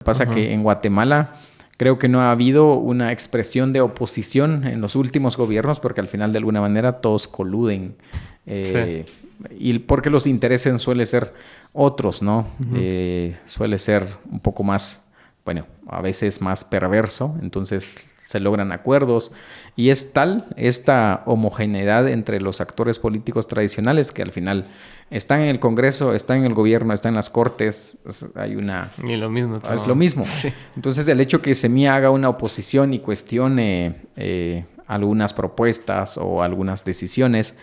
Pasa que en Guatemala creo que no ha habido una expresión de oposición en los últimos gobiernos porque al final de alguna manera todos coluden. Y porque los intereses suelen ser otros, ¿no? Suele ser un poco más, bueno, a veces más perverso, entonces se logran acuerdos y es tal esta homogeneidad entre los actores políticos tradicionales que al final están en el Congreso, están en el gobierno, están en las Cortes, pues hay una... Y lo mismo. Todo. Es lo mismo. Sí. Entonces el hecho que Semilla haga una oposición y cuestione algunas propuestas o algunas decisiones,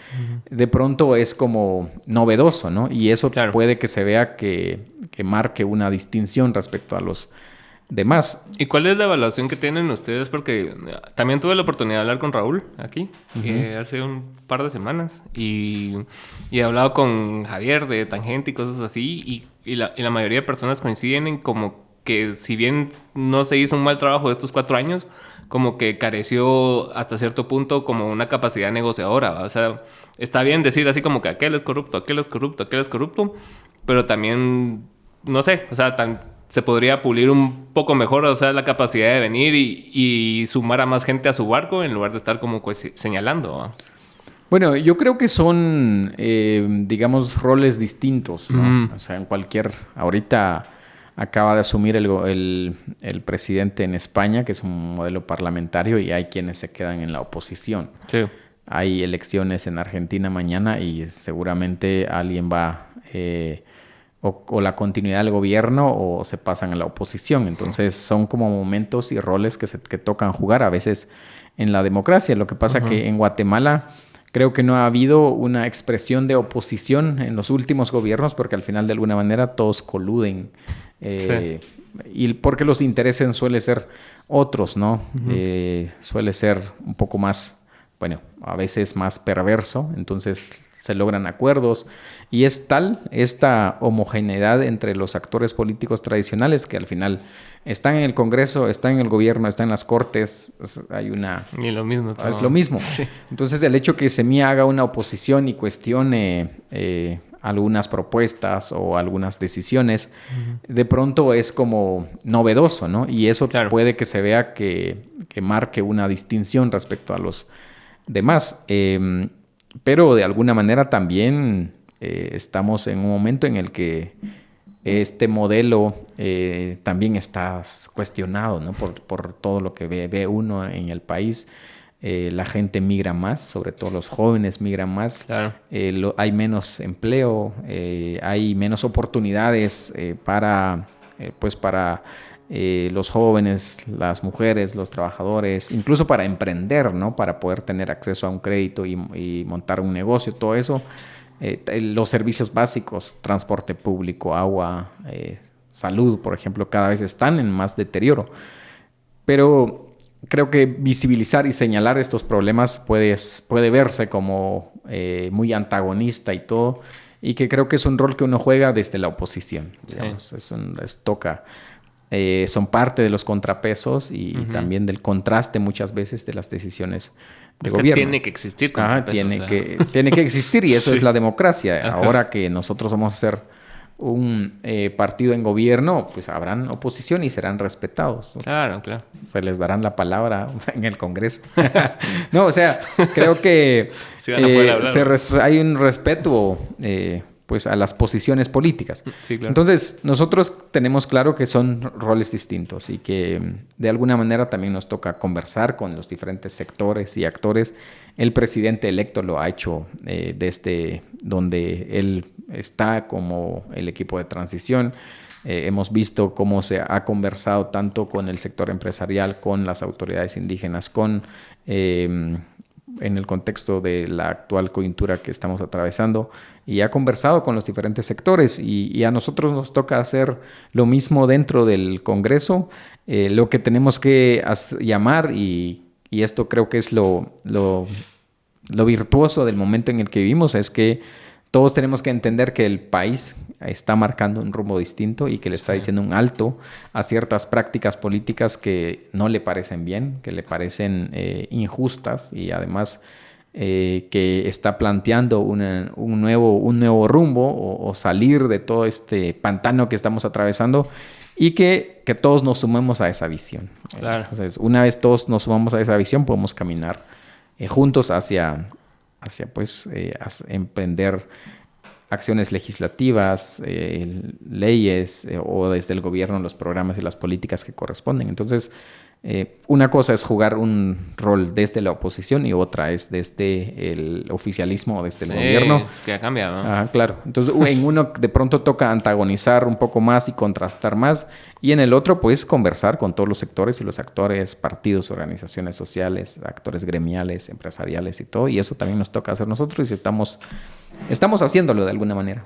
de pronto es como novedoso, ¿no? Y eso puede que se vea que marque una distinción respecto a los demás. ¿Y cuál es la evaluación que tienen ustedes? Porque también tuve la oportunidad de hablar con Raúl aquí hace un par de semanas y he hablado con Javier de Tangente y cosas así y la mayoría de personas coinciden en como que si bien no se hizo un mal trabajo de estos 4 años, como que careció hasta cierto punto como una capacidad negociadora, ¿va? O sea, está bien decir así como que aquel es corrupto, aquel es corrupto, aquel es corrupto, pero también, no sé, o sea, se podría pulir un poco mejor, o sea, la capacidad de venir y sumar a más gente a su barco en lugar de estar como señalando, ¿no? Bueno, yo creo que son, digamos, roles distintos, ¿no? O sea, en cualquier... Ahorita acaba de asumir el presidente en España, que es un modelo parlamentario, y hay quienes se quedan en la oposición. Sí. Hay elecciones en Argentina mañana y seguramente alguien va... o la continuidad del gobierno o se pasan a la oposición. Entonces son como momentos y roles que tocan jugar a veces en la democracia. Lo que pasa que en Guatemala creo que no ha habido una expresión de oposición en los últimos gobiernos porque al final de alguna manera todos coluden. Y porque los intereses suelen ser otros, ¿no? Suele ser un poco más, bueno, a veces más perverso. Entonces se logran acuerdos y es tal esta homogeneidad entre los actores políticos tradicionales que al final están en el Congreso, están en el gobierno, están en las Cortes, pues hay una... Y lo mismo. Todo. Es lo mismo. Sí. Entonces el hecho que Semilla haga una oposición y cuestione algunas propuestas o algunas decisiones, de pronto es como novedoso, ¿no? Y eso puede que se vea que marque una distinción respecto a los demás. Pero de alguna manera también estamos en un momento en el que este modelo también está cuestionado, ¿no? Por todo lo que ve uno en el país. La gente migra más, sobre todo los jóvenes migran más. Claro. Hay menos empleo, hay menos oportunidades para los jóvenes, las mujeres, los trabajadores, incluso para emprender, ¿no? Para poder tener acceso a un crédito y montar un negocio, todo eso. Los servicios básicos, transporte público, agua, salud, por ejemplo, cada vez están en más deterioro. Pero creo que visibilizar y señalar estos problemas puede verse como muy antagonista y todo, y que creo que es un rol que uno juega desde la oposición. Digamos. Son parte de los contrapesos y también del contraste muchas veces de las decisiones de gobierno. Tiene que existir contrapesos. Tiene que existir y eso es la democracia. Ahora que nosotros vamos a ser un partido en gobierno, pues habrán oposición y serán respetados. Claro. Se les darán la palabra en el Congreso. No, o sea, creo que sí van a poder hablar, hay un respeto pues a las posiciones políticas. Sí, claro. Entonces, nosotros tenemos claro que son roles distintos y que de alguna manera también nos toca conversar con los diferentes sectores y actores. El presidente electo lo ha hecho desde donde él está como el equipo de transición. Hemos visto cómo se ha conversado tanto con el sector empresarial, con las autoridades indígenas, en el contexto de la actual coyuntura que estamos atravesando, y ha conversado con los diferentes sectores y a nosotros nos toca hacer lo mismo dentro del Congreso. Lo que tenemos que llamar, y esto creo que es lo virtuoso del momento en el que vivimos, es que todos tenemos que entender que el país está marcando un rumbo distinto y que le está diciendo un alto a ciertas prácticas políticas que no le parecen bien, que le parecen injustas y además que está planteando un nuevo rumbo o salir de todo este pantano que estamos atravesando. y que todos nos sumemos a esa visión. Claro. Entonces, una vez todos nos sumamos a esa visión, podemos caminar juntos hacia emprender acciones legislativas, leyes o desde el gobierno los programas y las políticas que corresponden. Entonces, una cosa es jugar un rol desde la oposición y otra es desde el oficialismo o desde el gobierno. Es que ha cambiado, ¿no? Ajá, claro. Entonces, en uno de pronto toca antagonizar un poco más y contrastar más, y en el otro, pues, conversar con todos los sectores y los actores, partidos, organizaciones sociales, actores gremiales, empresariales y todo, y eso también nos toca hacer nosotros y estamos haciéndolo de alguna manera.